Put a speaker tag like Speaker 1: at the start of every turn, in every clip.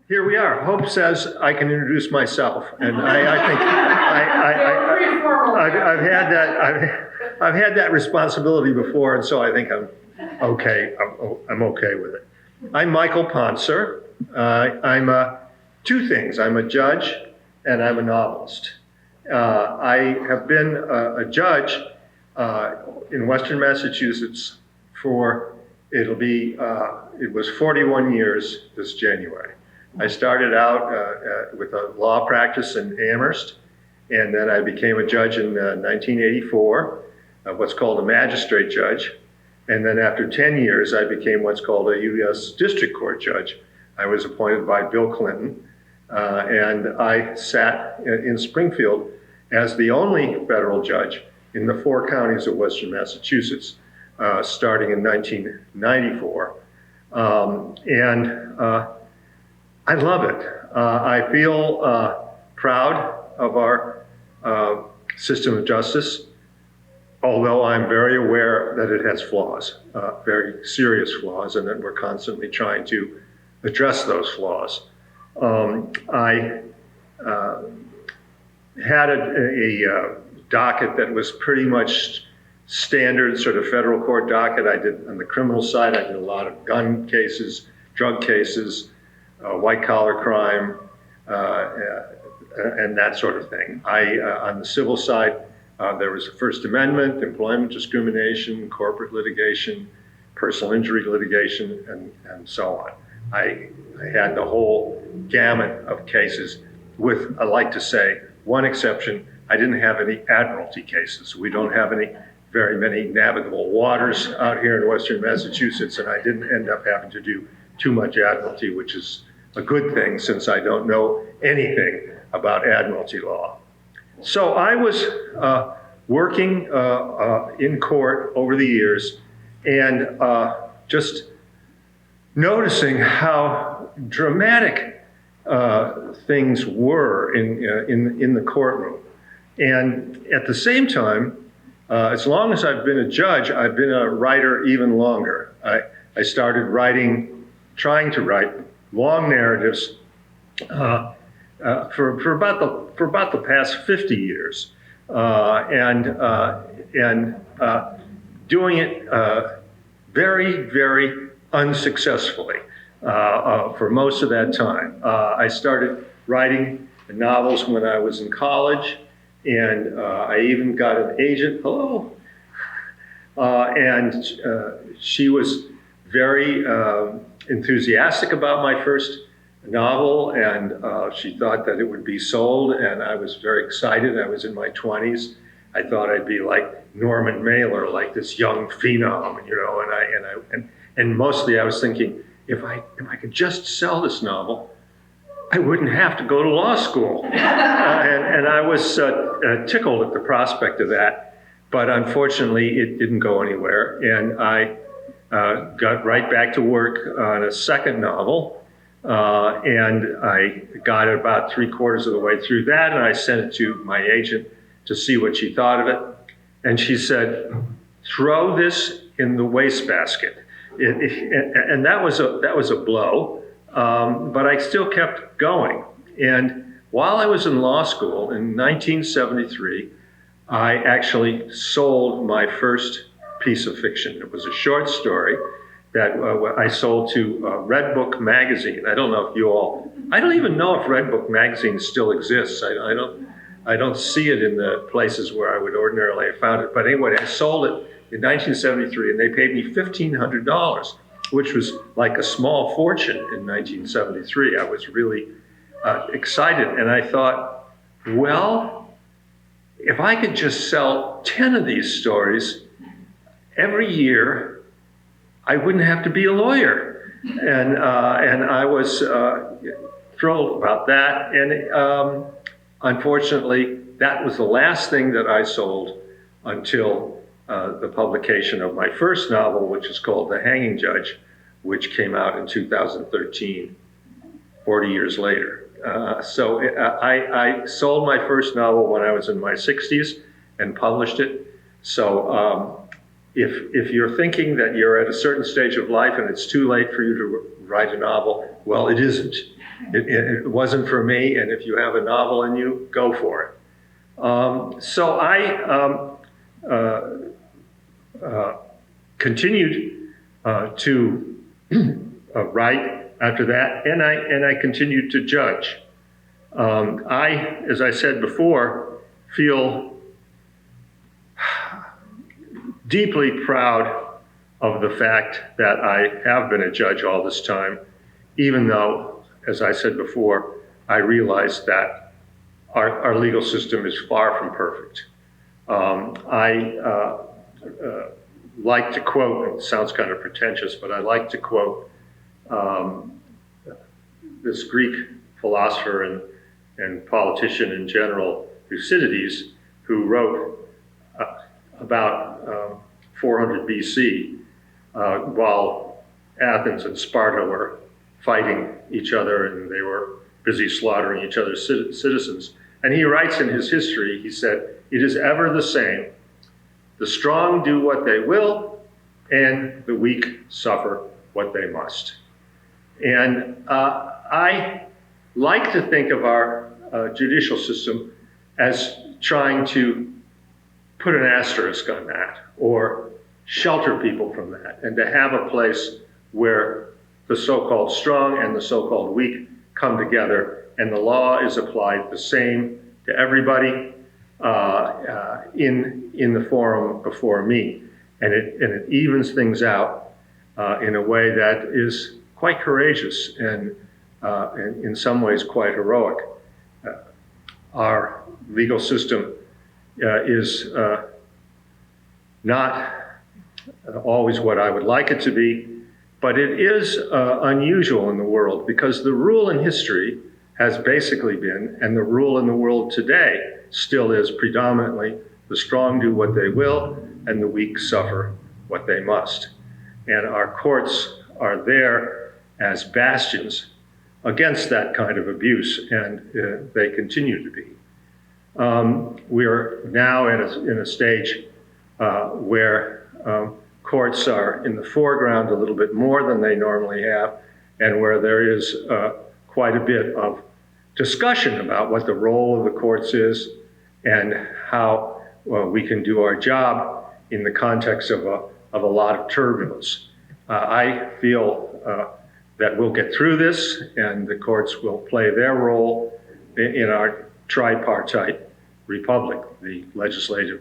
Speaker 1: Here we are. Hope says I can introduce myself, and I think I've had that responsibility before, and so I think I'm okay. I'm okay with it. I'm Michael Ponsor. I'm two things. I'm a judge, and I'm a novelist. I have been a judge in Western Massachusetts for it was 41 years this January. I started out with a law practice in Amherst, and then I became a judge in 1984, what's called a magistrate judge. And then after 10 years, I became what's called a U.S. District Court judge. I was appointed by Bill Clinton, and I sat in Springfield as the only federal judge in the 4 counties of Western Massachusetts, starting in 1994. I love it. I feel proud of our system of justice, although I'm very aware that it has flaws, very serious flaws, and that we're constantly trying to address those flaws. I had a docket that was pretty much standard sort of federal court docket. I did, on the criminal side, I did a lot of gun cases, drug cases, white-collar crime, and that sort of thing. On the civil side, there was the First Amendment, employment discrimination, corporate litigation, personal injury litigation, and so on. I had the whole gamut of cases with, I like to say, one exception. I didn't have any admiralty cases. We don't have very many navigable waters out here in Western Massachusetts, and I didn't end up having to do too much admiralty, which is a good thing since I don't know anything about admiralty law. So I was working in court over the years and just noticing how dramatic things were in the courtroom. And at the same time, as long as I've been a judge, I've been a writer even longer. I started trying to write long narratives for about the past 50 years, and doing it very, very unsuccessfully for most of that time. I started writing novels when I was in college, and I even got an agent. Hello. And she was very enthusiastic about my first novel, and she thought that it would be sold, and I was very excited. I was in my 20s. I thought I'd be like Norman Mailer, like this young phenom, you know, and mostly I was thinking, if I could just sell this novel, I wouldn't have to go to law school. And I was tickled at the prospect of that, but unfortunately it didn't go anywhere, and I got right back to work on a second novel, and I got it about 3/4 of the way through that, and I sent it to my agent to see what she thought of it. And she said, throw this in the wastebasket. And that was a blow, but I still kept going. And while I was in law school in 1973, I actually sold my first piece of fiction. It was a short story that I sold to Red Book magazine. I don't even know if Red Book magazine still exists. I don't see it in the places where I would ordinarily have found it. But anyway, I sold it in 1973, and they paid me $1,500, which was like a small fortune in 1973. I was really excited, and I thought, well, if I could just sell 10 of these stories every year, I wouldn't have to be a lawyer. And I was thrilled about that. And unfortunately, that was the last thing that I sold until the publication of my first novel, which is called The Hanging Judge, which came out in 2013, 40 years later. So I sold my first novel when I was in my 60s and published it. So if you're thinking that you're at a certain stage of life and it's too late for you to write a novel, well, it isn't. it wasn't for me, and if you have a novel in you, go for it. So I continued to write after that, and I continued to judge. I, as I said before, feel deeply proud of the fact that I have been a judge all this time, even though, as I said before, I realize that our legal system is far from perfect. I like to quote, it sounds kind of pretentious, but I like to quote this Greek philosopher and politician in general, Thucydides, who wrote about 400 BC, while Athens and Sparta were fighting each other and they were busy slaughtering each other's citizens. And he writes in his history, he said, "It is ever the same. The strong do what they will, and the weak suffer what they must." And I like to think of our judicial system as trying to put an asterisk on that, or shelter people from that, and to have a place where the so-called strong and the so-called weak come together, and the law is applied the same to everybody in the forum before me, and it evens things out in a way that is quite courageous and in some ways quite heroic. Our legal system is not always what I would like it to be, but it is unusual in the world, because the rule in history has basically been, and the rule in the world today still is predominantly, the strong do what they will and the weak suffer what they must. And our courts are there as bastions against that kind of abuse, and they continue to be. We're now in a stage where courts are in the foreground a little bit more than they normally have, and where there is quite a bit of discussion about what the role of the courts is and how we can do our job in the context of a lot of turbulence. I feel that we'll get through this, and the courts will play their role in our tripartite republic, the legislative,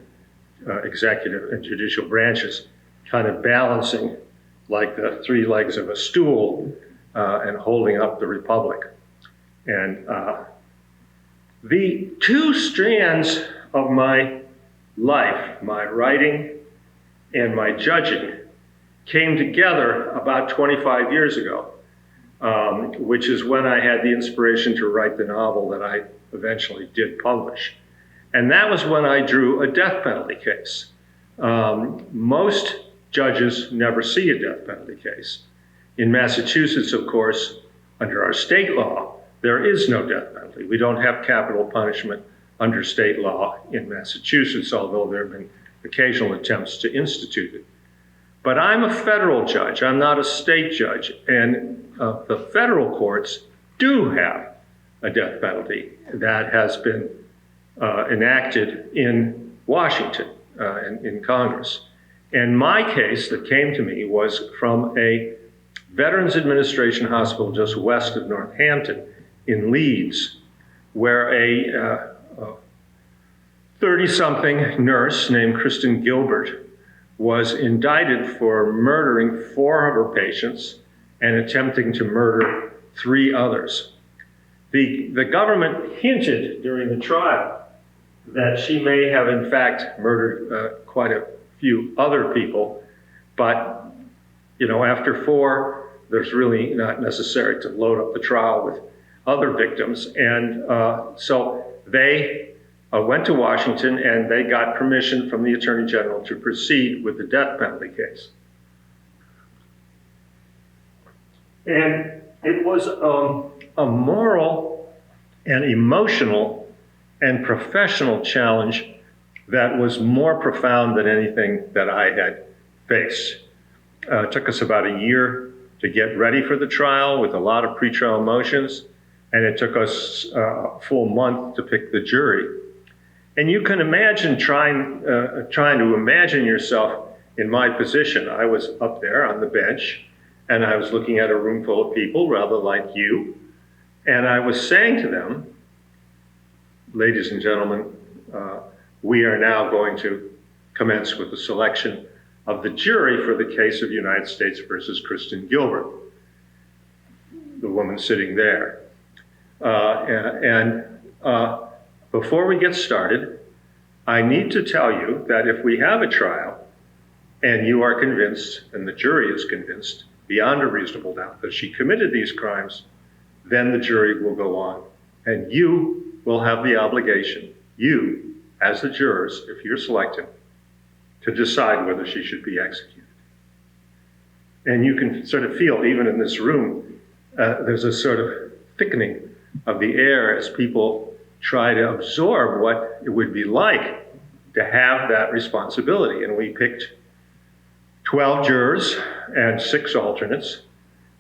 Speaker 1: executive, and judicial branches, kind of balancing like the three legs of a stool and holding up the republic. And the two strands of my life, my writing and my judging, came together about 25 years ago, which is when I had the inspiration to write the novel that I eventually did publish. And that was when I drew a death penalty case. Most judges never see a death penalty case. In Massachusetts, of course, under our state law, there is no death penalty. We don't have capital punishment under state law in Massachusetts, although there have been occasional attempts to institute it. But I'm a federal judge, I'm not a state judge, and the federal courts do have a death penalty that has been enacted in Washington, in Congress. And my case that came to me was from a Veterans Administration hospital just west of Northampton in Leeds, where a 30-something nurse named Kristen Gilbert was indicted for murdering 4 of her patients and attempting to murder 3 others. The government hinted during the trial that she may have in fact murdered quite a few other people, but after 4, there's really not necessary to load up the trial with other victims. And so they went to Washington and they got permission from the Attorney General to proceed with the death penalty case. And it was a moral and emotional and professional challenge that was more profound than anything that I had faced. It took us about a year to get ready for the trial with a lot of pretrial motions. and it took us a full month to pick the jury. And you can imagine trying to imagine yourself in my position. I was up there on the bench, and I was looking at a room full of people, rather like you, and I was saying to them, ladies and gentlemen, we are now going to commence with the selection of the jury for the case of United States versus Kristen Gilbert, the woman sitting there. Before we get started, I need to tell you that if we have a trial and you are convinced, and the jury is convinced beyond a reasonable doubt that she committed these crimes, then the jury will go on. And you will have the obligation, you as the jurors, if you're selected, to decide whether she should be executed. And you can sort of feel, even in this room, there's a sort of thickening of the air as people try to absorb what it would be like to have that responsibility. And we picked 12 jurors and 6 alternates,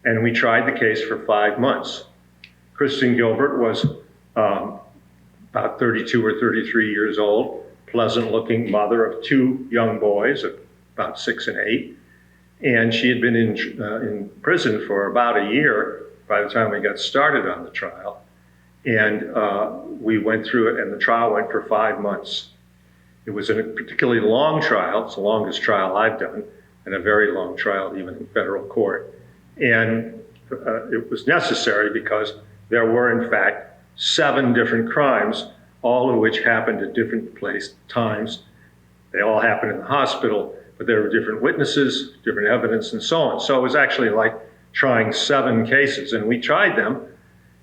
Speaker 1: and we tried the case for 5 months. Kristen Gilbert was about 32 or 33 years old, pleasant-looking mother of 2 young boys, about 6 and 8. And she had been in prison for about a year by the time we got started on the trial. And we went through it, and the trial went for 5 months. It was a particularly long trial. It's the longest trial I've done, and a very long trial even in federal court. And it was necessary because there were, in fact, 7 different crimes, all of which happened at different times. They all happened in the hospital, but there were different witnesses, different evidence, and so on. So it was actually like trying 7 cases, and we tried them,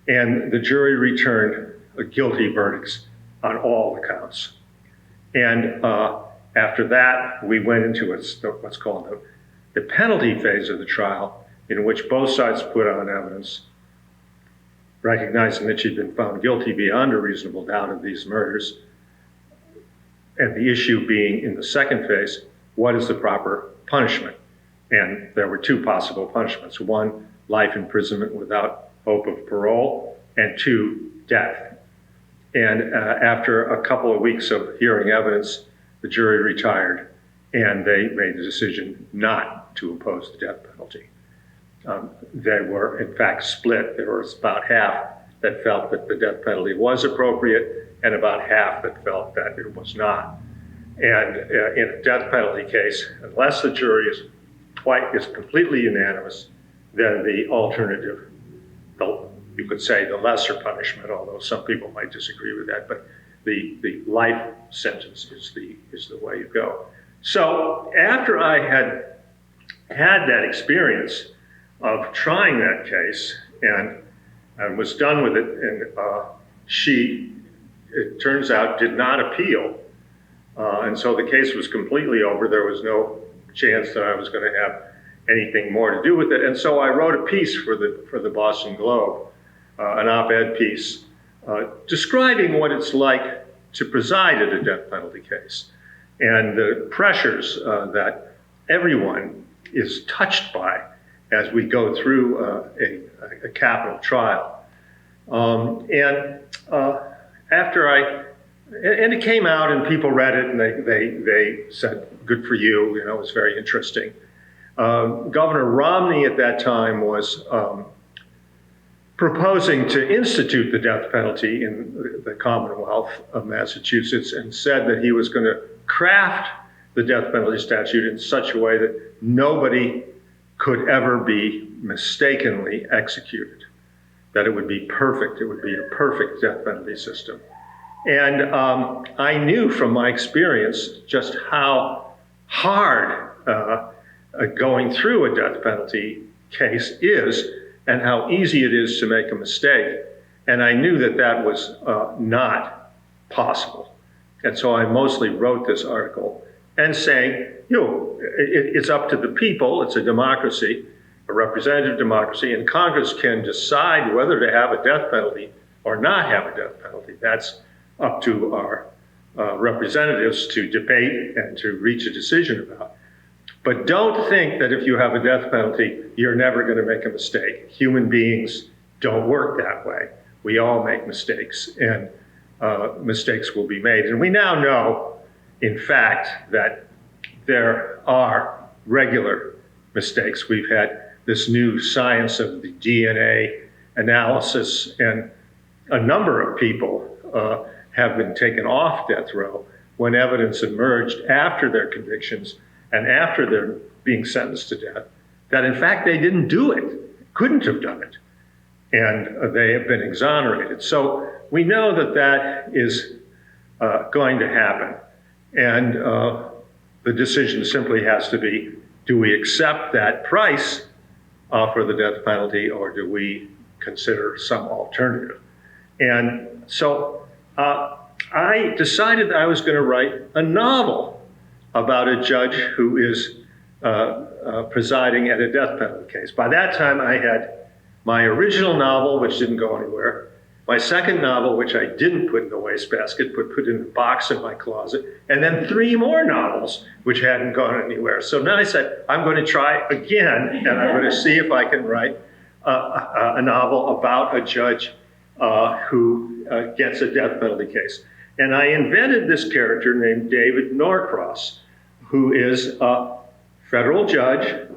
Speaker 1: and the jury returned guilty verdicts on all the counts. And after that, we went into what's called the penalty phase of the trial, in which both sides put on evidence, recognizing that she'd been found guilty beyond a reasonable doubt of these murders. And the issue being, in the second phase, what is the proper punishment? And there were 2 possible punishments. 1, life imprisonment without hope of parole, and 2, death. And after a couple of weeks of hearing evidence, the jury retired, and they made the decision not to impose the death penalty. They were, in fact, split. There was about half that felt that the death penalty was appropriate, and about half that felt that it was not. And in a death penalty case, unless the jury is completely unanimous, then the alternative, you could say the lesser punishment, although some people might disagree with that, but the life sentence is the way you go. So after I had that experience of trying that case and was done with it, and she, it turns out, did not appeal. And so the case was completely over. There was no chance that I was going to have anything more to do with it. And so I wrote a piece for the Boston Globe, an op-ed piece, describing what it's like to preside at a death penalty case and the pressures that everyone is touched by as we go through a capital trial. And it came out, and people read it, and they said, good for you, it was very interesting. Governor Romney at that time was proposing to institute the death penalty in the Commonwealth of Massachusetts, and said that he was going to craft the death penalty statute in such a way that nobody could ever be mistakenly executed, that it would be perfect. It would be a perfect death penalty system. And I knew from my experience just how hard going through a death penalty case is, and how easy it is to make a mistake. And I knew that that was not possible. And so I mostly wrote this article and saying, it's up to the people, it's a democracy, a representative democracy, and Congress can decide whether to have a death penalty or not have a death penalty. That's up to our representatives to debate and to reach a decision about. But don't think that if you have a death penalty, you're never going to make a mistake. Human beings don't work that way. We all make mistakes, and mistakes will be made. And we now know, in fact, that there are regular mistakes. We've had this new science of the DNA analysis, and a number of people have been taken off death row when evidence emerged after their convictions and after they're being sentenced to death, that in fact they didn't do it, couldn't have done it, and they have been exonerated. So we know that that is going to happen, and the decision simply has to be, do we accept that price for the death penalty, or do we consider some alternative? And so I decided that I was going to write a novel about a judge who is presiding at a death penalty case. By that time, I had my original novel, which didn't go anywhere, my second novel, which I didn't put in the wastebasket, but put in a box in my closet, and then 3 more novels, which hadn't gone anywhere. So now I said, I'm going to try again, and I'm going to see if I can write a novel about a judge who gets a death penalty case. And I invented this character named David Norcross, who is a federal judge,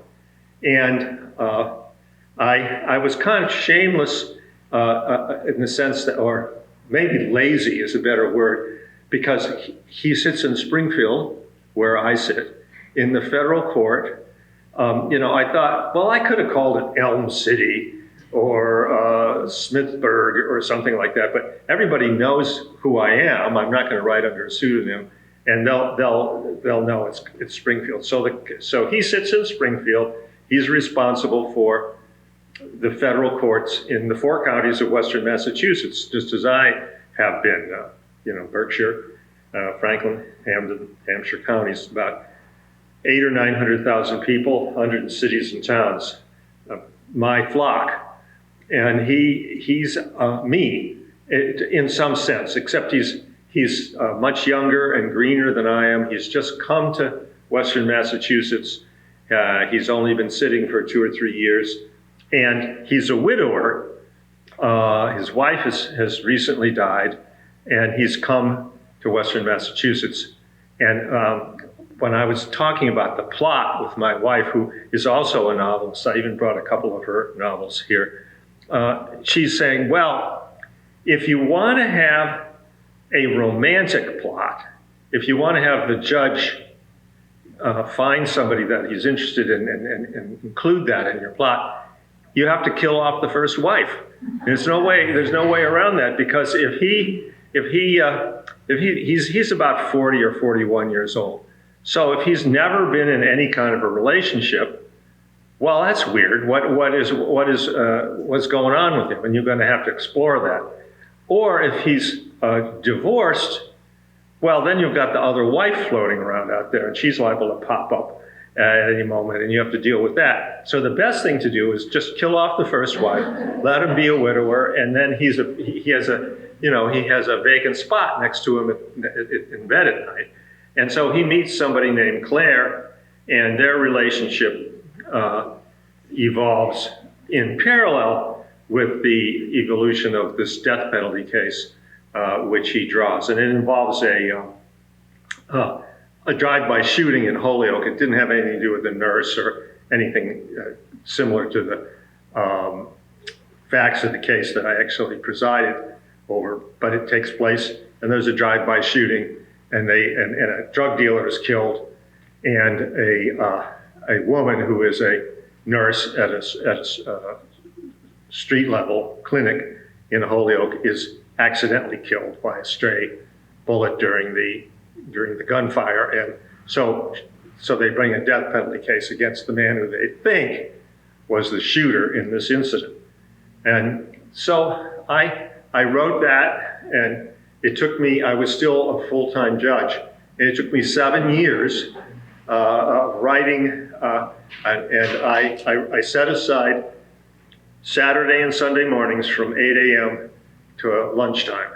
Speaker 1: and I was kind of shameless in the sense that, or maybe lazy is a better word, because he sits in Springfield, where I sit, in the federal court. I thought, well, I could have called it Elm City or Smithburg or something like that, but everybody knows who I am. I'm not going to write under a pseudonym, and they'll know it's Springfield. So he sits in Springfield. He's responsible for the federal courts in the 4 counties of Western Massachusetts, just as I have been. Berkshire, Franklin, Hampden, Hampshire counties, about 800,000 or 900,000 people, 100 cities and towns, my flock. And he's me in some sense, except he's much younger and greener than I am. He's just come to Western Massachusetts. He's only been sitting for 2 or 3 years, and he's a widower. His wife has recently died, and he's come to Western Massachusetts. And when I was talking about the plot with my wife, who is also a novelist, I even brought a couple of her novels here, she's saying, well, if you want to have a romantic plot, if you want to have the judge find somebody that he's interested in and include that in your plot, you have to kill off the first wife. There's no way around that, because if he's about 40 or 41 years old. So if he's never been in any kind of a relationship, well, that's weird. What's going on with him? And you're going to have to explore that. Or if he's divorced, well, then you've got the other wife floating around out there, and she's liable to pop up at any moment, and you have to deal with that. So the best thing to do is just kill off the first wife, let him be a widower, and then he has a vacant spot next to him in bed at night. And so he meets somebody named Claire, and their relationship evolves in parallel with the evolution of this death penalty case, which he draws. And it involves a drive-by shooting in Holyoke. It didn't have anything to do with the nurse or anything similar to the facts of the case that I actually presided over, but it takes place, and there's a drive-by shooting, and a drug dealer is killed, and a woman who is a nurse at a street-level clinic in Holyoke is accidentally killed by a stray bullet during the gunfire, and so they bring a death penalty case against the man who they think was the shooter in this incident. And so I wrote that, and it took me, I was still a full-time judge, and it took me 7 years of writing, and I set aside Saturday and Sunday mornings from 8 a.m. to lunchtime,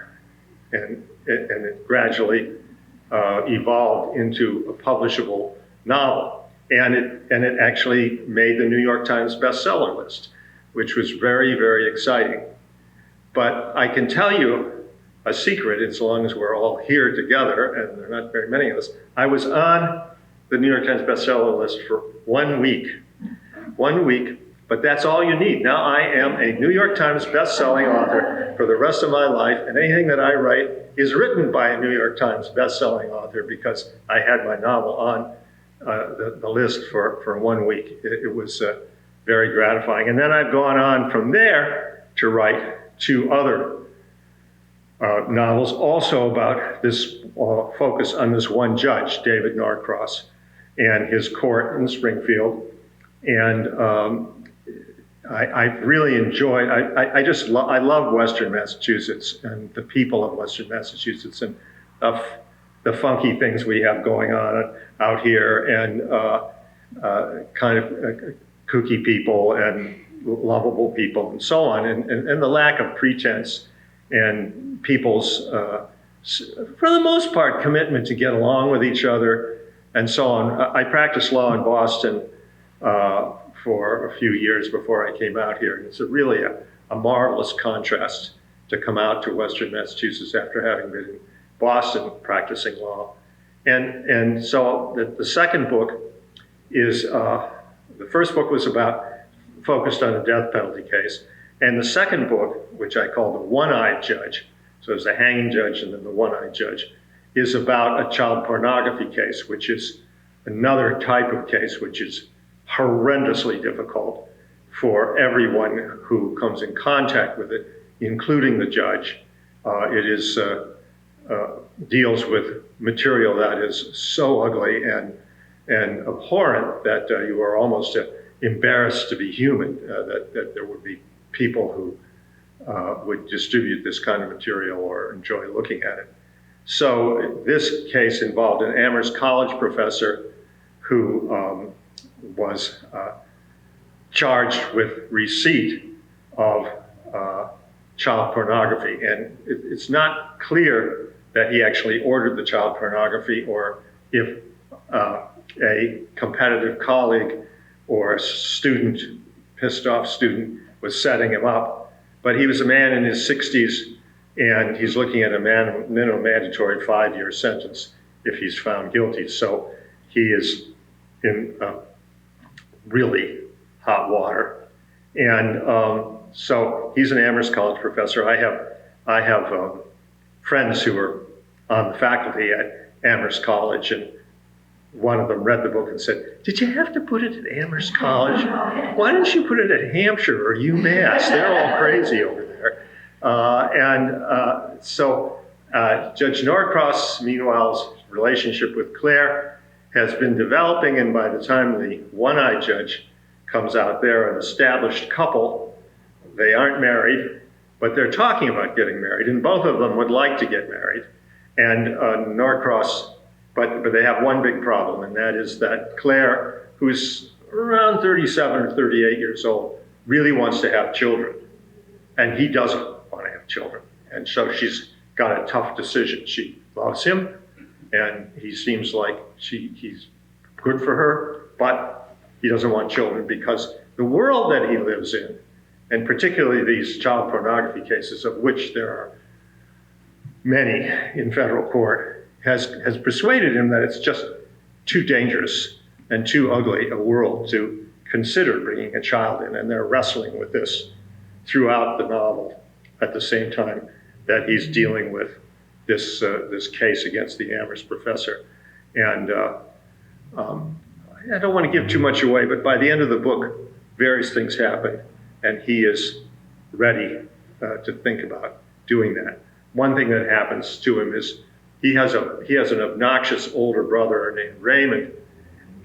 Speaker 1: and it gradually evolved into a publishable novel, and it actually made the New York Times bestseller list, which was very, very exciting. But I can tell you a secret, as long as we're all here together, and there are not very many of us. I was on the New York Times bestseller list for 1 week. 1 week, but that's all you need. Now I am a New York Times best-selling author for the rest of my life, and anything that I write is written by a New York Times best-selling author because I had my novel on the list for 1 week. It was very gratifying. And then I've gone on from there to write 2 other novels, also about this focus on this one judge, David Norcross, and his court in Springfield. And I really enjoyed, I love Western Massachusetts and the people of Western Massachusetts and the funky things we have going on out here, and kind of kooky people and lovable people and so on, and the lack of pretense and people's, for the most part, commitment to get along with each other and so on. I practiced law in Boston for a few years before I came out here. And it's really a marvelous contrast to come out to Western Massachusetts after having been in Boston practicing law. And so the second book is, the first book was focused on a death penalty case. And the second book, which I call The One-Eyed Judge, so there's a hanging judge and then the one-eyed judge, is about a child pornography case, which is another type of case which is horrendously difficult for everyone who comes in contact with it, including the judge. It deals with material that is so ugly and abhorrent that you are almost embarrassed to be human, that there would be people who would distribute this kind of material or enjoy looking at it. So this case involved an Amherst College professor who was charged with receipt of child pornography. And it's not clear that he actually ordered the child pornography or if a competitive colleague or a student, pissed off student, was setting him up. But he was a man in his 60s, and he's looking at a minimum mandatory 5-year sentence if he's found guilty. So he is in really hot water. And so he's an Amherst College professor. I have friends who are on the faculty at Amherst College, and one of them read the book and said, "Did you have to put it at Amherst College? Why didn't you put it at Hampshire or UMass? They're all crazy over there." So Judge Norcross, meanwhile's relationship with Claire has been developing, and by the time the one-eyed judge comes out, they're an established couple. They aren't married, but they're talking about getting married, and both of them would like to get married. And Norcross, but they have one big problem, and that is that Claire, who's around 37 or 38 years old, really wants to have children, and he doesn't want to have children. And so she's got a tough decision. She loves him, and he seems like he's good for her, but he doesn't want children because the world that he lives in, and particularly these child pornography cases, of which there are many in federal court, has persuaded him that it's just too dangerous and too ugly a world to consider bringing a child in. And they're wrestling with this throughout the novel at the same time that he's dealing with this case against the Amherst professor. And I don't want to give too much away, but by the end of the book, various things happen, and he is ready to think about doing that. One thing that happens to him is he has an obnoxious older brother named Raymond,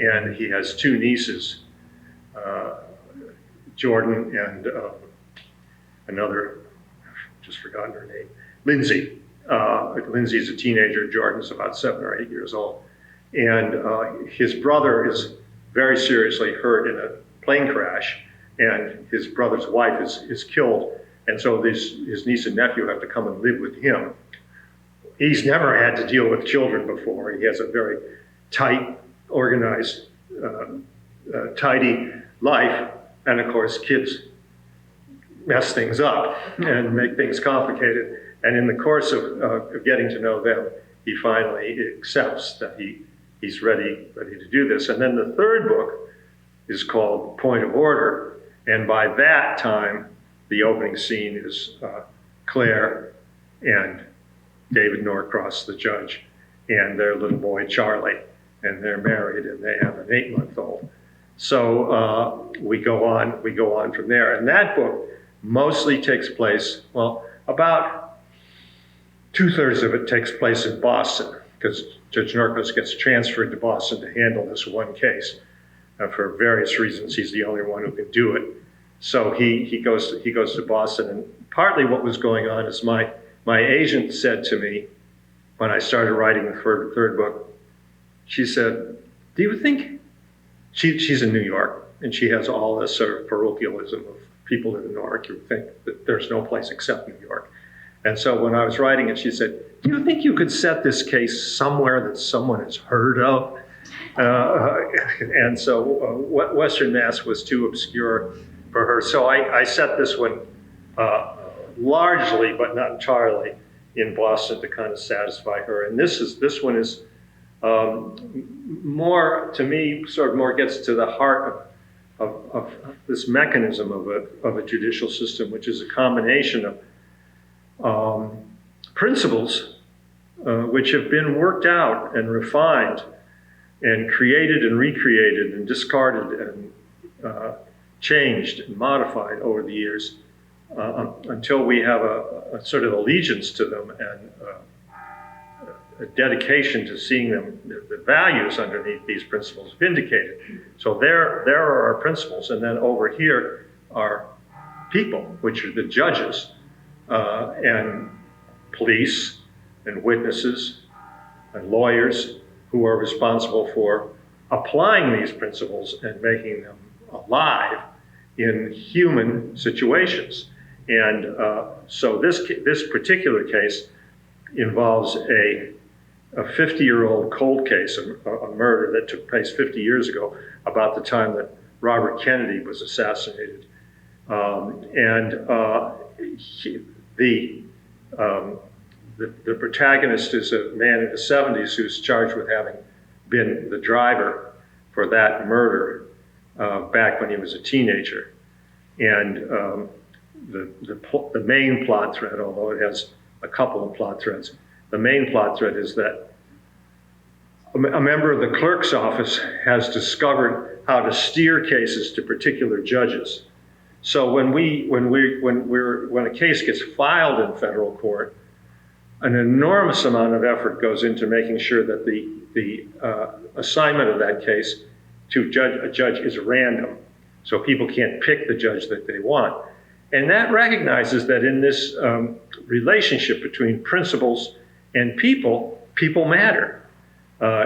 Speaker 1: and he has 2 nieces, Jordan and another, I've just forgotten her name, Lindsay. Lindsay's a teenager, Jordan's about 7 or 8 years old. And his brother is very seriously hurt in a plane crash, and his brother's wife is killed. And so his niece and nephew have to come and live with him. He's never had to deal with children before. He has a very tight, organized, tidy life. And of course, kids mess things up and make things complicated. And in the course of getting to know them, he finally accepts that he's ready to do this. And then the third book is called Point of Order. And by that time, the opening scene is Claire and David Norcross, the judge, and their little boy, Charlie. And they're married and they have an 8-month-old. So we go on from there. And that book mostly takes place, well, about 2/3 of it takes place in Boston, because Judge Norcross gets transferred to Boston to handle this one case. For various reasons, he's the only one who can do it. So he goes to Boston, and partly what was going on is my agent said to me when I started writing the third book, she said, do you think, she's in New York, and she has all this sort of parochialism of people in New York who think that there's no place except New York. And so when I was writing it, she said, do you think you could set this case somewhere that someone has heard of? And so Western Mass was too obscure for her. So I set this one largely, but not entirely, in Boston to kind of satisfy her. And this one is more, to me, sort of more gets to the heart of this mechanism of a judicial system, which is a combination of principles which have been worked out and refined and created and recreated and discarded and changed and modified over the years until we have a sort of allegiance to them and a dedication to seeing them, the values underneath these principles vindicated. So there are our principles, and then over here are people, which are the judges and police and witnesses and lawyers who are responsible for applying these principles and making them alive in human situations. And so this particular case involves a 50-year-old cold case, a murder that took place 50 years ago, about the time that Robert Kennedy was assassinated. The protagonist is a man in his 70s who's charged with having been the driver for that murder back when he was a teenager. And the main plot thread, although it has a couple of plot threads, the main plot thread is that a member of the clerk's office has discovered how to steer cases to particular judges. So when a case gets filed in federal court, an enormous amount of effort goes into making sure that the assignment of that case to a judge is random, so people can't pick the judge that they want. And that recognizes that in this relationship between principles and people matter.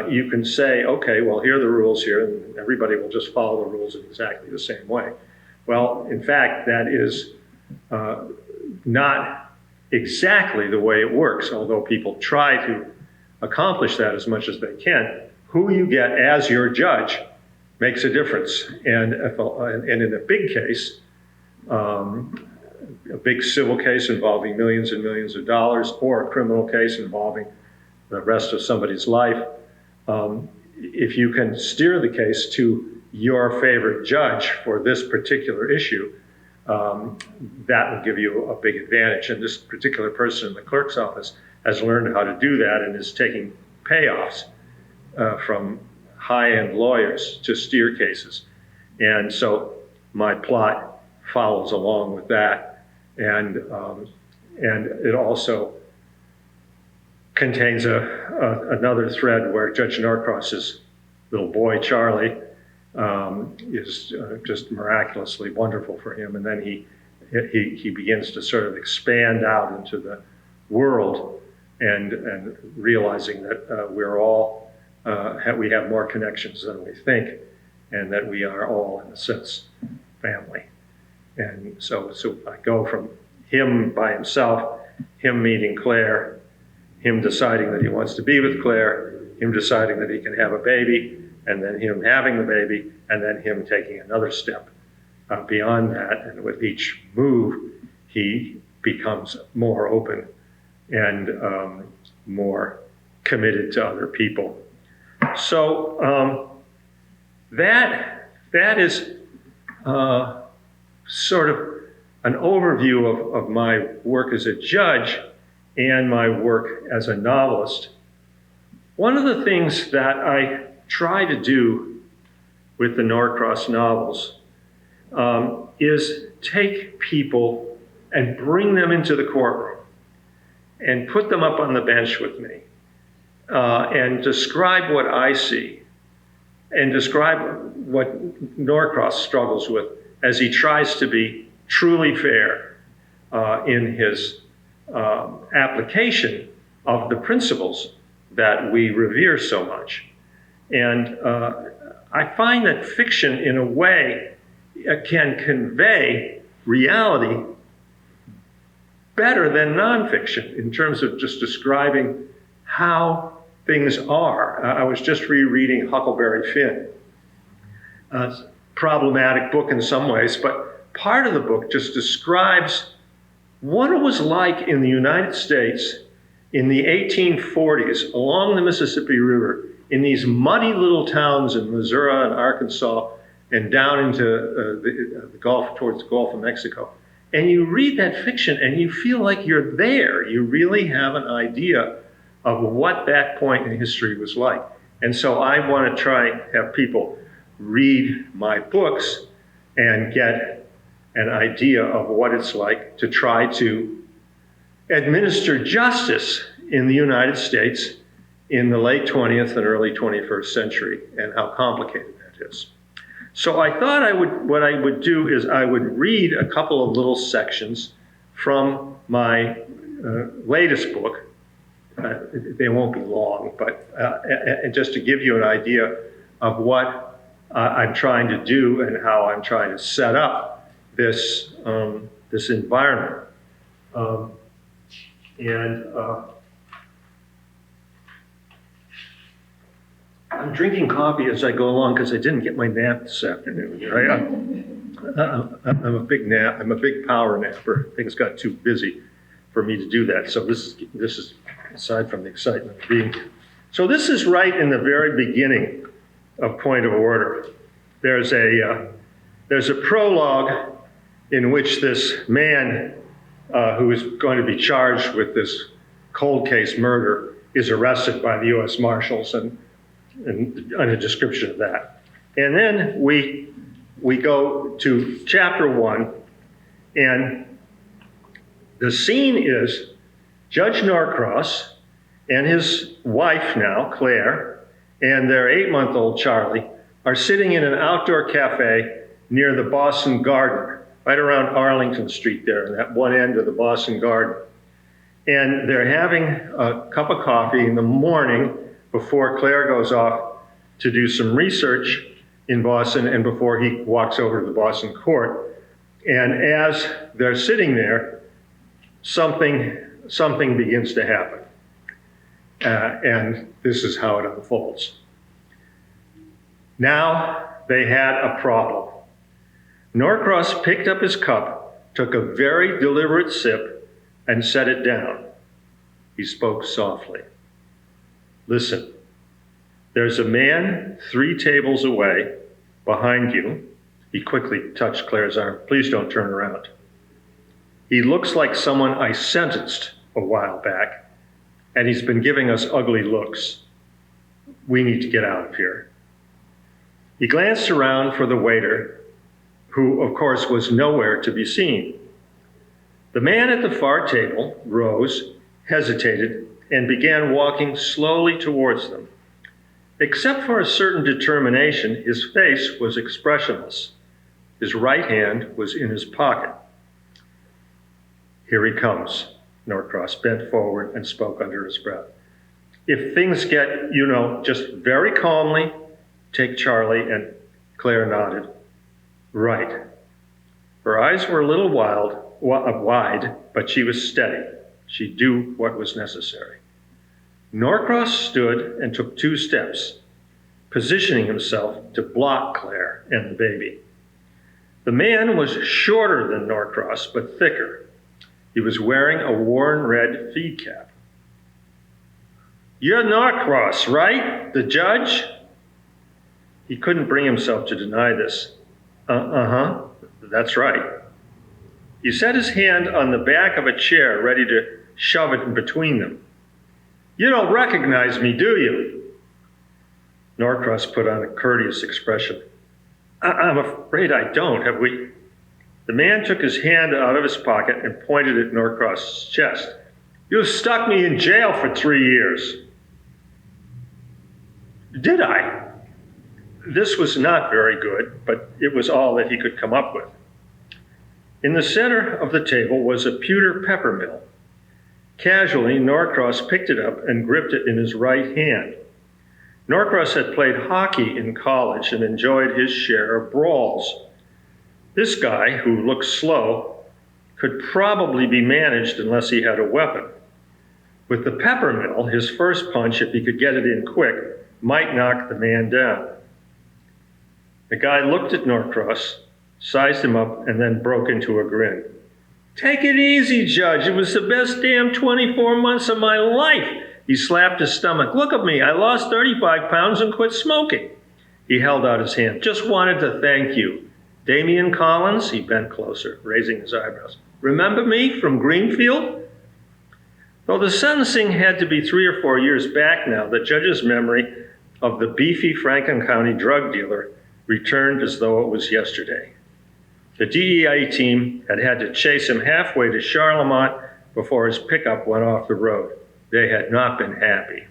Speaker 1: You can say, okay, well, here are the rules here, and everybody will just follow the rules in exactly the same way. Well, in fact, that is not exactly the way it works, although people try to accomplish that as much as they can. Who you get as your judge makes a difference. And in a big case, a big civil case involving millions and millions of dollars, or a criminal case involving the rest of somebody's life, if you can steer the case to your favorite judge for this particular issue, that will give you a big advantage. And this particular person in the clerk's office has learned how to do that and is taking payoffs from high-end lawyers to steer cases. And so my plot follows along with that. And it also contains another thread where Judge Norcross's little boy, Charlie, is just miraculously wonderful for him. And then he begins to sort of expand out into the world and realizing that we're all, we have more connections than we think, and that we are all, in a sense, family. And so I go from him by himself, him meeting Claire, him deciding that he wants to be with Claire, him deciding that he can have a baby, and then him having the baby, and then him taking another step beyond that, and with each move, he becomes more open and more committed to other people. So that is sort of an overview of my work as a judge and my work as a novelist. One of the things that I try to do with the Norcross novels is take people and bring them into the courtroom and put them up on the bench with me and describe what I see and describe what Norcross struggles with as he tries to be truly fair in his application of the principles that we revere so much. And I find that fiction, in a way, can convey reality better than nonfiction in terms of just describing how things are. I was just rereading Huckleberry Finn, a problematic book in some ways, but part of the book just describes what it was like in the United States in the 1840s along the Mississippi River in these muddy little towns in Missouri and Arkansas and down into the Gulf, towards the Gulf of Mexico. And you read that fiction and you feel like you're there. You really have an idea of what that point in history was like. And so I want to try and have people read my books and get an idea of what it's like to try to administer justice in the United States in the late 20th and early 21st century, and how complicated that is. So I thought what I would do is I would read a couple of little sections from my latest book. They won't be long, but and just to give you an idea of what I'm trying to do and how I'm trying to set up this this environment. I'm drinking coffee as I go along because I didn't get my nap this afternoon. I'm a big power napper. Things got too busy for me to do that. So this is aside from the excitement of being here. So this is right in the very beginning of Point of Order. There's a prologue in which this man who is going to be charged with this cold case murder is arrested by the U.S. Marshals and a description of that. And then we go to chapter 1, and the scene is Judge Norcross and his wife now, Claire, and their 8-month-old Charlie are sitting in an outdoor cafe near the Boston Garden, right around Arlington Street there, in that one end of the Boston Garden. And they're having a cup of coffee in the morning before Claire goes off to do some research in Boston and before he walks over to the Boston court. And as they're sitting there, something begins to happen. And this is how it unfolds. Now they had a problem. Norcross picked up his cup, took a very deliberate sip, and set it down. He spoke softly. Listen, there's a man 3 tables away behind you. He quickly touched Claire's arm. Please don't turn around. He looks like someone I sentenced a while back, and he's been giving us ugly looks. We need to get out of here. He glanced around for the waiter, who, of course, was nowhere to be seen. The man at the far table rose, hesitated, and began walking slowly towards them. Except for a certain determination, his face was expressionless. His right hand was in his pocket. Here he comes, Norcross bent forward and spoke under his breath. If things get, just very calmly, take Charlie, and Claire nodded. Right. Her eyes were a little wide, but she was steady. She'd do what was necessary. Norcross stood and took 2 steps, positioning himself to block Claire and the baby. The man was shorter than Norcross, but thicker. He was wearing a worn red feed cap. "You're Norcross, right? The judge?" He couldn't bring himself to deny this. Uh-huh, that's right. He set his hand on the back of a chair, ready to shove it in between them. "You don't recognize me, do you?" Norcross put on a courteous expression. I'm afraid I don't. Have we?" The man took his hand out of his pocket and pointed at Norcross's chest. "You stuck me in jail for 3 years." "Did I?" This was not very good, but it was all that he could come up with. In the center of the table was a pewter pepper mill. Casually, Norcross picked it up and gripped it in his right hand. Norcross had played hockey in college and enjoyed his share of brawls. This guy, who looked slow, could probably be managed unless he had a weapon. With the pepper mill, his first punch, if he could get it in quick, might knock the man down. The guy looked at Norcross, sized him up, and then broke into a grin. "Take it easy, Judge. It was the best damn 24 months of my life." He slapped his stomach. "Look at me. I lost 35 pounds and quit smoking." He held out his hand. "Just wanted to thank you. Damian Collins," he bent closer, raising his eyebrows. "Remember me from Greenfield?" Though the sentencing had to be 3 or 4 years back now, the judge's memory of the beefy Franklin County drug dealer returned as though it was yesterday. The DEA team had to chase him halfway to Charlemont before his pickup went off the road. They had not been happy.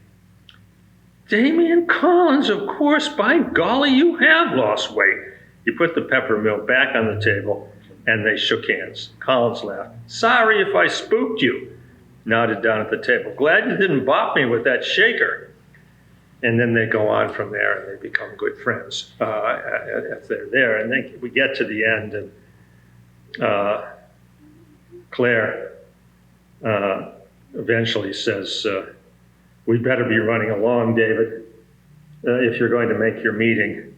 Speaker 1: "Damian Collins, of course. By golly, you have lost weight." He put the pepper mill back on the table, and they shook hands. Collins laughed. "Sorry if I spooked you," nodded down at the table. "Glad you didn't bop me with that shaker." And then they go on from there, and they become good friends if they're there. And then we get to the end, and Claire eventually says, "We better be running along, David, if you're going to make your meeting."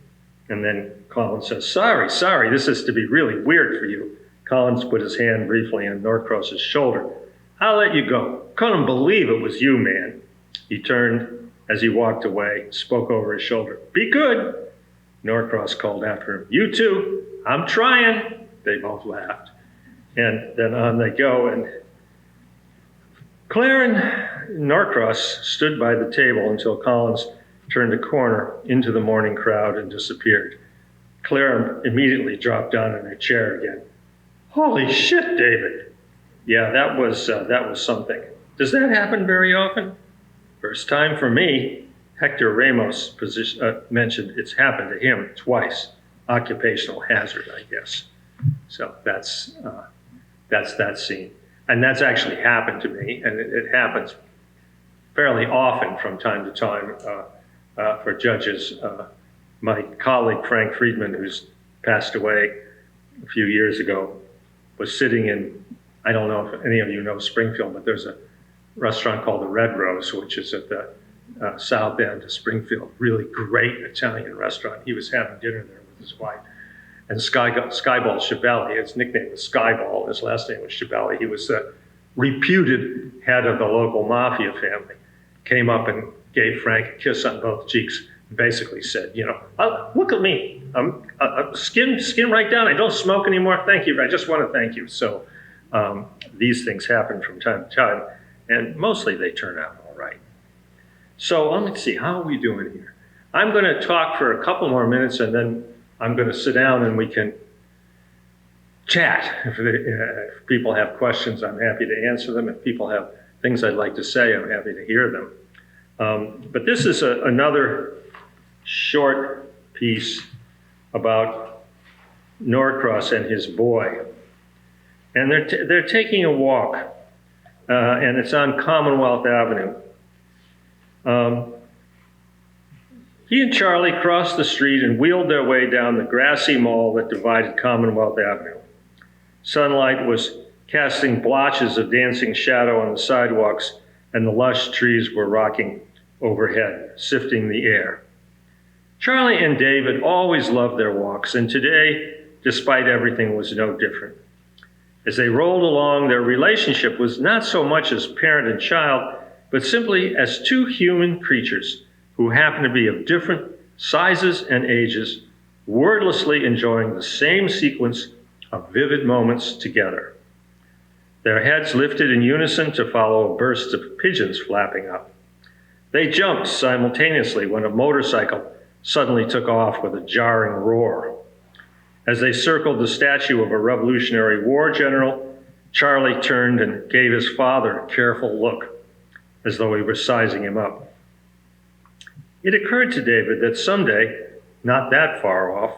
Speaker 1: And then Collins says, sorry, this is to be really weird for you." Collins put his hand briefly on Norcross's shoulder. "I'll let you go. Couldn't believe it was you, man." He turned as he walked away, spoke over his shoulder. "Be good." Norcross called after him. "You too. I'm trying." They both laughed. And then on they go, and Claire and Norcross stood by the table until Collins turned a corner into the morning crowd and disappeared. Claire immediately dropped down in her chair again. "Holy shit, David." Yeah, that was something. Does that happen very often? First time for me. Hector Ramos mentioned it's happened to him twice. Occupational hazard, I guess. So that's that scene. And that's actually happened to me, and it happens fairly often from time to time for judges. My colleague, Frank Friedman, who's passed away a few years ago, was sitting in, I don't know if any of you know Springfield, but there's a restaurant called the Red Rose, which is at the south end of Springfield. Really great Italian restaurant. He was having dinner there with his wife. And Skyball Chiavelli, his nickname was Skyball, his last name was Chiavelli. He was the reputed head of the local mafia family. Came up and gave Frank a kiss on both cheeks, and basically said, look at me. I'm skin right down. I don't smoke anymore. Thank you. I just want to thank you. So these things happen from time to time, and mostly they turn out all right. So let me see, how are we doing here? I'm going to talk for a couple more minutes, and then I'm going to sit down and we can chat. If people have questions, I'm happy to answer them. If people have things I'd like to say, I'm happy to hear them. But this is another short piece about Norcross and his boy. And they're taking a walk, and it's on Commonwealth Avenue. He and Charlie crossed the street and wheeled their way down the grassy mall that divided Commonwealth Avenue. Sunlight was casting blotches of dancing shadow on the sidewalks, and the lush trees were rocking overhead, sifting the air. Charlie and David always loved their walks, and today despite everything, was no different. As they rolled along, their relationship was not so much as parent and child, but simply as two human creatures who happened to be of different sizes and ages, wordlessly enjoying the same sequence of vivid moments together. Their heads lifted in unison to follow a burst of pigeons flapping up. They jumped simultaneously when a motorcycle suddenly took off with a jarring roar. As they circled the statue of a Revolutionary War general, Charlie turned and gave his father a careful look, as though he were sizing him up. It occurred to David that someday, not that far off,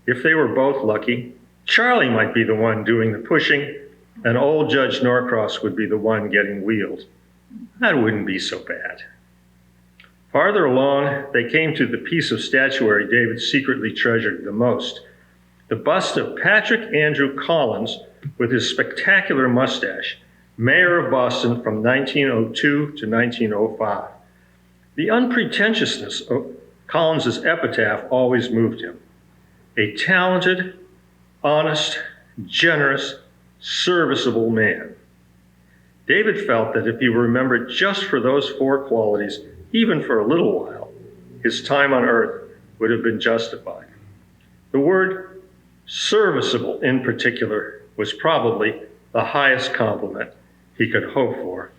Speaker 1: if they were both lucky, Charlie might be the one doing the pushing, and old Judge Norcross would be the one getting wheeled. That wouldn't be so bad. Farther along, they came to the piece of statuary David secretly treasured the most, the bust of Patrick Andrew Collins with his spectacular mustache, mayor of Boston from 1902 to 1905. The unpretentiousness of Collins's epitaph always moved him. A talented, honest, generous, serviceable man. David felt that if he were remembered just for those four qualities, even for a little while, his time on earth would have been justified. The word serviceable in particular was probably the highest compliment he could hope for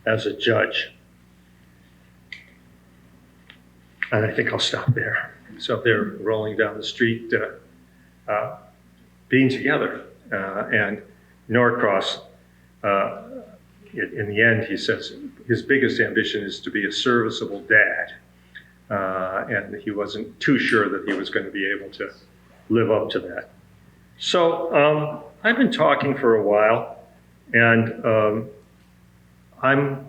Speaker 1: as a judge. And I think I'll stop there. So they're rolling down the street, being together. And Norcross, in the end, he says his biggest ambition is to be a serviceable dad. And he wasn't too sure that he was going to be able to live up to that. So I've been talking for a while, and I'm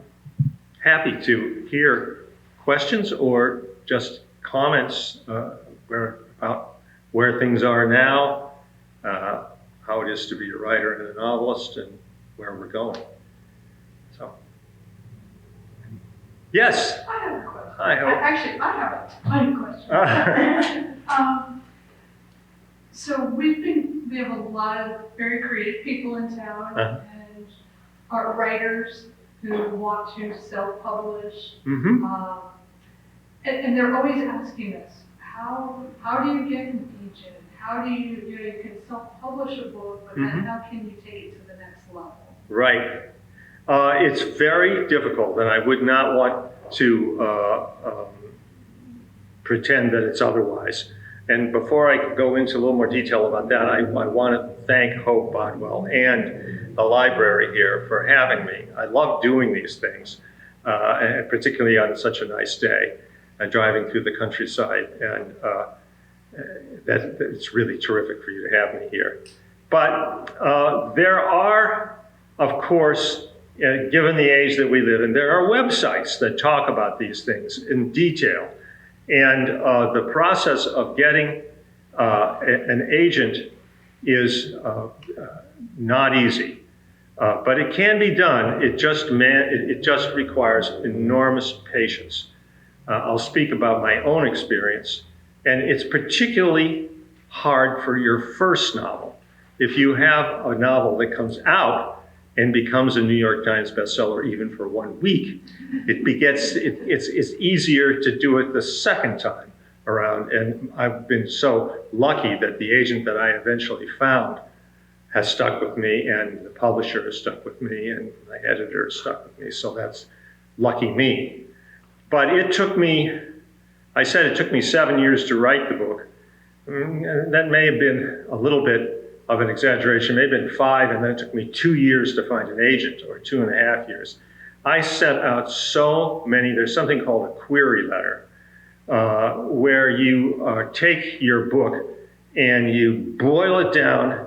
Speaker 1: happy to hear questions or just comments about where things are now, how it is to be a writer and a novelist, and where we're going. So, yes?
Speaker 2: I have a question.
Speaker 1: I hope.
Speaker 2: Actually, I have a ton of questions. So we have a lot of very creative people in town, and are writers who want to self-publish.
Speaker 1: Mm-hmm.
Speaker 2: And they're always asking us, how do you get an agent? How do you can self-publish a book, but then how can you take it to the next level? Right.
Speaker 1: It's very difficult, and I would not want to pretend that it's otherwise. And before I go into a little more detail about that, I want to thank Hope Bodwell and the library here for having me. I love doing these things, and particularly on such a nice day, driving through the countryside. And it's really terrific for you to have me here. But there are, of course, given the age that we live in, there are websites that talk about these things in detail. And the process of getting an agent is not easy, but it can be done. It just requires enormous patience. I'll speak about my own experience, and it's particularly hard for your first novel. If you have a novel that comes out and becomes a New York Times bestseller even for 1 week, it's easier to do it the second time around. And I've been so lucky that the agent that I eventually found has stuck with me, and the publisher has stuck with me, and my editor has stuck with me. So that's lucky me. But it took me, I said it took me 7 years to write the book. That may have been a little bit of an exaggeration, maybe been 5, and then it took me 2 years to find an agent, or 2.5 years. I sent out so many, there's something called a query letter, where you take your book and you boil it down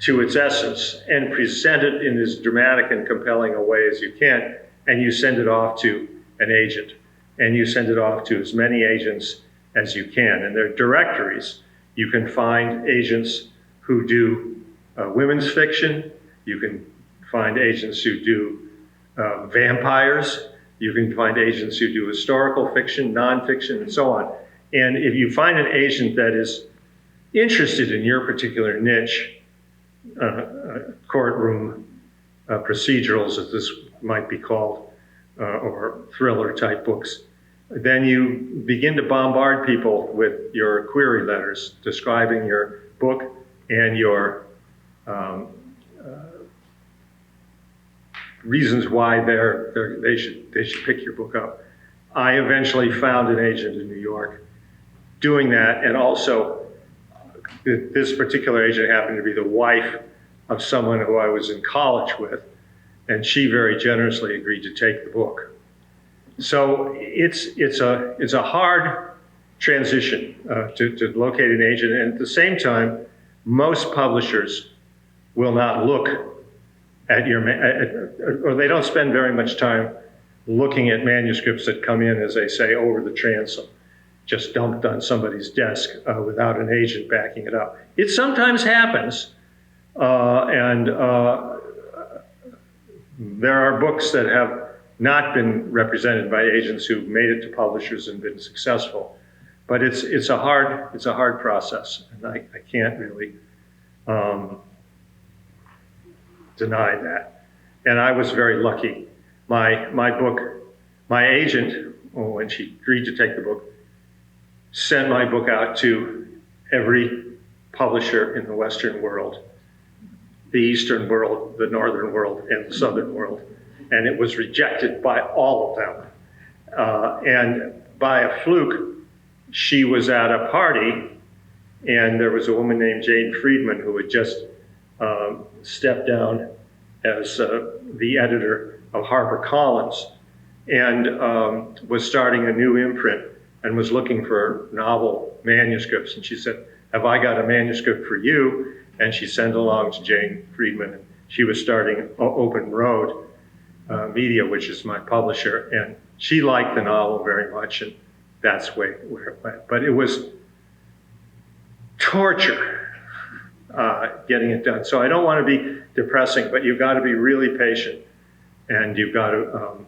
Speaker 1: to its essence and present it in as dramatic and compelling a way as you can, and you send it off to an agent. And you send it off to as many agents as you can. And there are directories. You can find agents who do women's fiction. You can find agents who do vampires. You can find agents who do historical fiction, nonfiction, and so on. And if you find an agent that is interested in your particular niche, courtroom procedurals, as this might be called, or thriller type books, then you begin to bombard people with your query letters describing your book and your reasons why they should pick your book up. I eventually found an agent in New York doing that, and also this particular agent happened to be the wife of someone who I was in college with, and she very generously agreed to take the book. So it's a hard transition to locate an agent, and at the same time, most publishers will not look at your, or they don't spend very much time looking at manuscripts that come in, as they say, over the transom, just dumped on somebody's desk without an agent backing it up. It sometimes happens, and there are books that have not been represented by agents who've made it to publishers and been successful. But it's a hard process, and I can't really deny that. And I was very lucky. My agent, when she agreed to take the book, sent my book out to every publisher in the Western world, the Eastern world, the Northern world, and the Southern world. And it was rejected by all of them. And by a fluke, she was at a party, and there was a woman named Jane Friedman who had just stepped down as the editor of HarperCollins, and was starting a new imprint and was looking for novel manuscripts. And she said, "Have I got a manuscript for you?" And she sent along to Jane Friedman, and she was starting Open Road Media, which is my publisher, and she liked the novel very much, and that's where it went. But it was torture getting it done. So I don't want to be depressing, but you've got to be really patient, and you've got to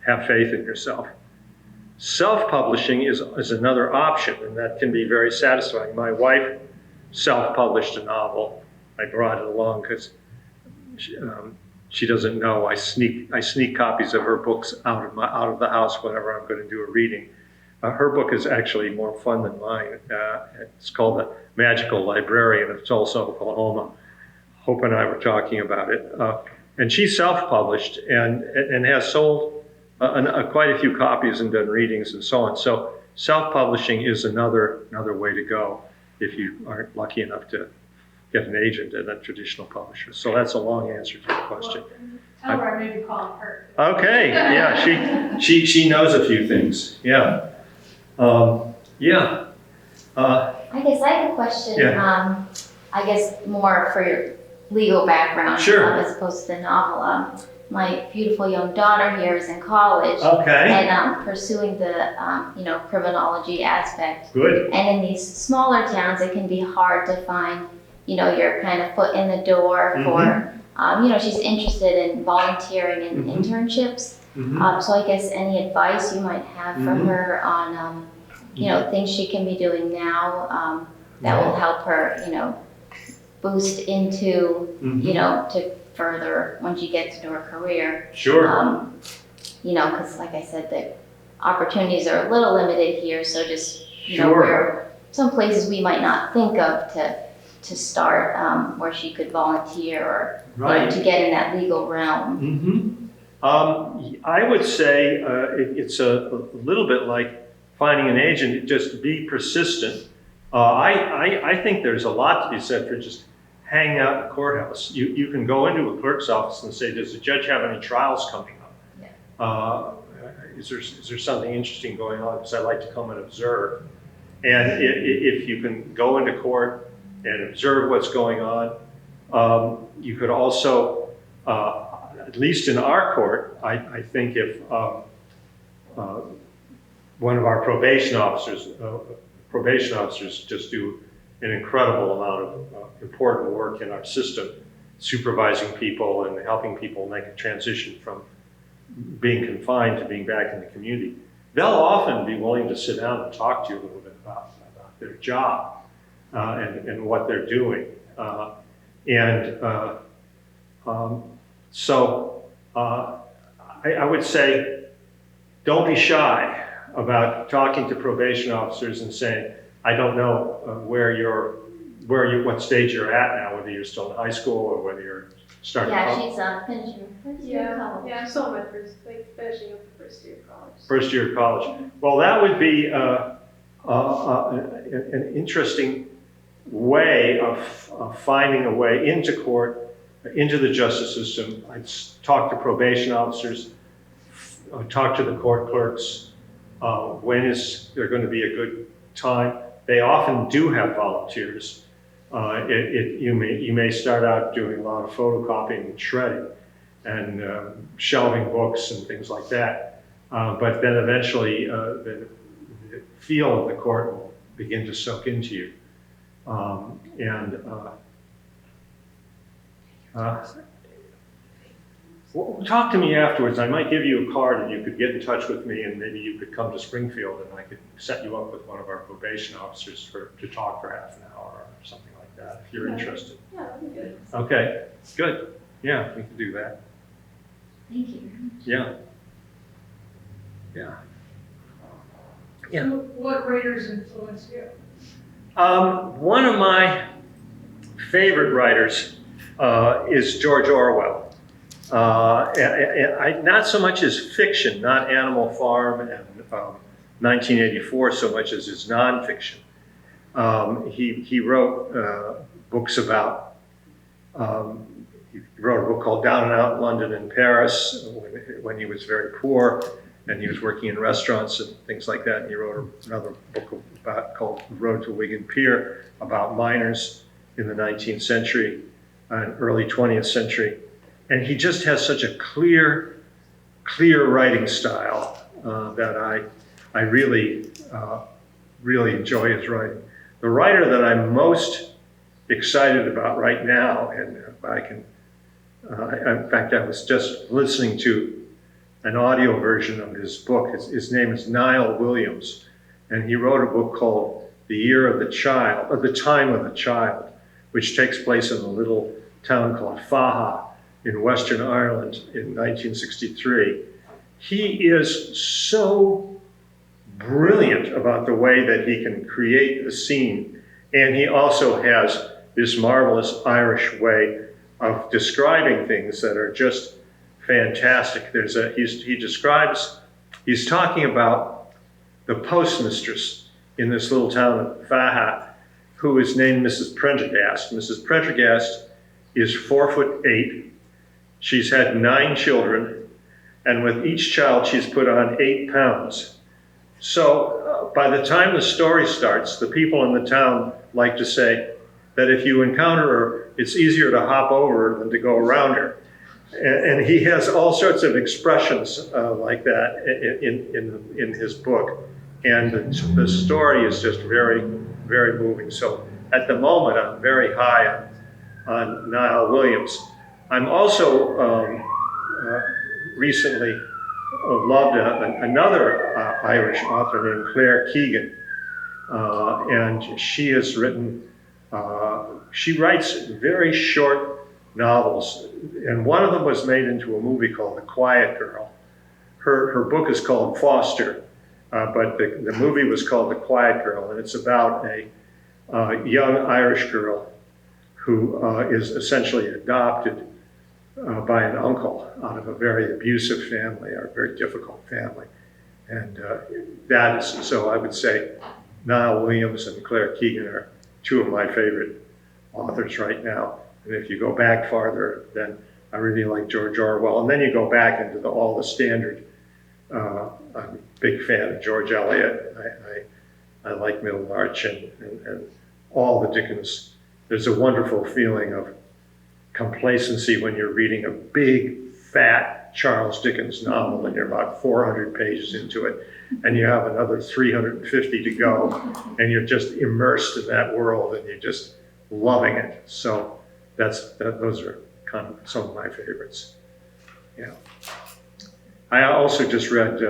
Speaker 1: have faith in yourself. Self-publishing is another option, and that can be very satisfying. My wife self-published a novel. I brought it along because she doesn't know I sneak copies of her books out of the house whenever I'm going to do a reading. Her book is actually more fun than mine. It's called The Magical Librarian of Tulsa, Oklahoma. Hope and I were talking about it. And she self-published and has sold quite a few copies and done readings and so on. So self-publishing is another way to go if you aren't lucky enough to get an agent at a traditional publisher. So that's a long answer to your question.
Speaker 2: Well, tell her I may be calling her.
Speaker 1: Okay, yeah, she knows a few things. Yeah, yeah.
Speaker 3: I guess I have a question.
Speaker 1: Yeah.
Speaker 3: I guess more for your legal background,
Speaker 1: Sure.
Speaker 3: as opposed to the novel. My beautiful young daughter here is in college,
Speaker 1: Okay.
Speaker 3: and pursuing the criminology aspect.
Speaker 1: Good.
Speaker 3: And in these smaller towns, it can be hard to find your kind of foot in the door for. She's interested in volunteering and internships. So I guess any advice you might have for her on things she can be doing now that will help her boost into to further when she gets into her career.
Speaker 1: Sure.
Speaker 3: Because like I said, the opportunities are a little limited here. So just
Speaker 1: Sure.
Speaker 3: where some places we might not think of to start, where she could volunteer or
Speaker 1: Right.
Speaker 3: to get in that legal realm.
Speaker 1: I would say it's a little bit like finding an agent. Just be persistent. I think there's a lot to be said for just hanging out in the courthouse. You can go into a clerk's office and say, "Does the judge have any trials coming up?
Speaker 3: Yeah.
Speaker 1: Is there something interesting going on? Because I'd like to come and observe." And if you can go into court and observe what's going on, you could also, at least in our court, I think if one of our probation officers just do an incredible amount of important work in our system, supervising people and helping people make a transition from being confined to being back in the community. They'll often be willing to sit down and talk to you a little bit about their job. and what they're doing. I would say, don't be shy about talking to probation officers and saying, I don't know what stage you're at now, whether you're still in high school or whether you're starting
Speaker 3: Yeah,
Speaker 1: college.
Speaker 3: she's finishing her first year of college.
Speaker 4: Yeah, I'm still in my finishing up the first year of college.
Speaker 1: First year of college. Well, that would be an interesting way of finding a way into court, into the justice system. I'd talk to probation officers, talk to the court clerks. When is there going to be a good time? They often do have volunteers. You may start out doing a lot of photocopying and shredding and shelving books and things like that. But then eventually the feel of the court will begin to soak into you. Well, talk to me afterwards. I might give you a card and you could get in touch with me and maybe you could come to Springfield and I could set you up with one of our probation officers to talk for half an hour or something like that if you're interested.
Speaker 4: Yeah, that'd be good.
Speaker 1: Okay, good. Yeah, we can do that.
Speaker 3: Thank you.
Speaker 1: Yeah. Yeah. Yeah.
Speaker 2: So what writers influence you?
Speaker 1: One of my favorite writers is George Orwell. Not so much his fiction, not Animal Farm and 1984 so much as his nonfiction. He wrote books about, he wrote a book called Down and Out in London and Paris when he was very poor and he was working in restaurants and things like that. And he wrote another book called Road to Wigan Pier about miners in the 19th century and early 20th century. And he just has such a clear writing style that I really enjoy his writing. The writer that I'm most excited about right now, and in fact, I was just listening to an audio version of his book. His name is Niall Williams, and he wrote a book called The Year of the Child, or The Time of the Child, which takes place in a little town called Faha in Western Ireland in 1963. He is so brilliant about the way that he can create a scene, and he also has this marvelous Irish way of describing things that are just fantastic. He's talking about the postmistress in this little town of Faha, who is named Mrs. Prendergast. Mrs. Prendergast is 4'8". She's had 9 children, and with each child she's put on 8 pounds. So by the time the story starts, the people in the town like to say that if you encounter her, it's easier to hop over her than to go around her. And he has all sorts of expressions like that in his book. And the story is just very, very moving. So at the moment, I'm very high on Niall Williams. I'm also recently loved another Irish author named Claire Keegan. And she has written, she writes very short novels. And one of them was made into a movie called The Quiet Girl. Her book is called Foster, but the movie was called The Quiet Girl. And it's about a young Irish girl who is essentially adopted by an uncle out of a very abusive family or a very difficult family. And that is, so I would say Niall Williams and Claire Keegan are 2 of my favorite authors right now. And if you go back farther, then I really like George Orwell. And then you go back into all the standard, I'm a big fan of George Eliot. I like Middlemarch and all the Dickens. There's a wonderful feeling of complacency when you're reading a big, fat Charles Dickens novel and you're about 400 pages into it and you have another 350 to go and you're just immersed in that world and you're just loving it. So those are kind of some of my favorites. Yeah. I also just read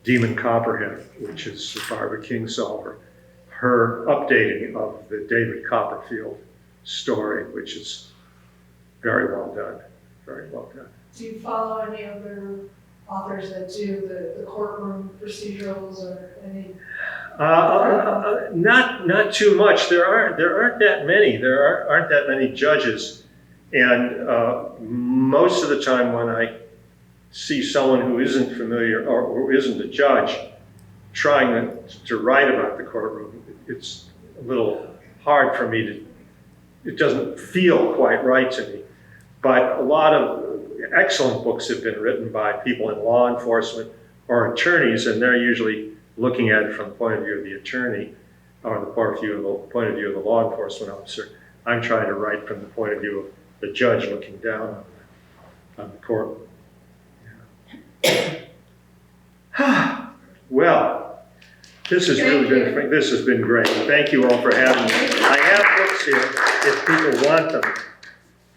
Speaker 1: Demon Copperhead, which is Barbara Kingsolver. her updating of the David Copperfield story, which is very well done, very well done.
Speaker 2: Do you follow any other authors that do the courtroom procedurals or any?
Speaker 1: Not too much. There aren't that many. There aren't that many judges, and most of the time when I see someone who isn't familiar or who isn't a judge trying to write about the courtroom, it's a little hard for me to. It doesn't feel quite right to me. But a lot of excellent books have been written by people in law enforcement or attorneys, and they're usually looking at it from the point of view of the attorney or the point of view of the law enforcement officer. I'm trying to write from the point of view of the judge looking down on the court. Yeah. Well, this has really been, this has been great. Thank you all for having me. I have books here if people want them.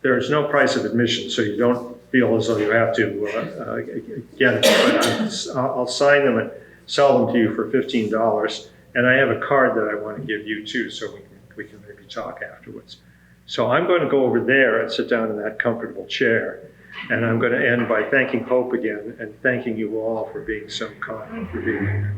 Speaker 1: There's no price of admission, so you don't feel as though you have to get it. But I'll sign them and sell them to you for $15. And I have a card that I want to give you too, so we can maybe talk afterwards. So I'm going to go over there and sit down in that comfortable chair. And I'm going to end by thanking Hope again and thanking you all for being so kind, for being here.